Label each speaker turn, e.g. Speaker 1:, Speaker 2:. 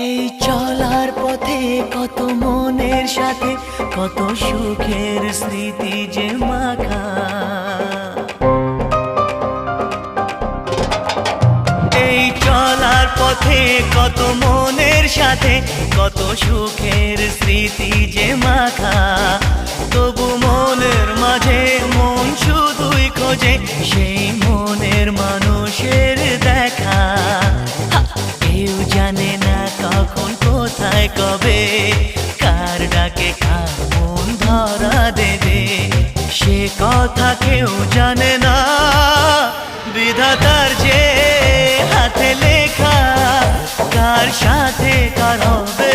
Speaker 1: এই চলার পথে কত মনের সাথে কত সুখের স্মৃতি যে মাখা। এই চলার পথে কত মনের সাথে কত সুখের স্মৃতি যে মাখা। তবু মনের মাঝে মন শুধুই খোঁজে সেই মনের মানুষের দেখা। কেউ জানে না কখন কোথায় কবে কার ডাকে কার মন ধরা দেবে, সে কথা কেউ জানে না। বিধাতার যে হাতে লেখা কার সাথে কার হবে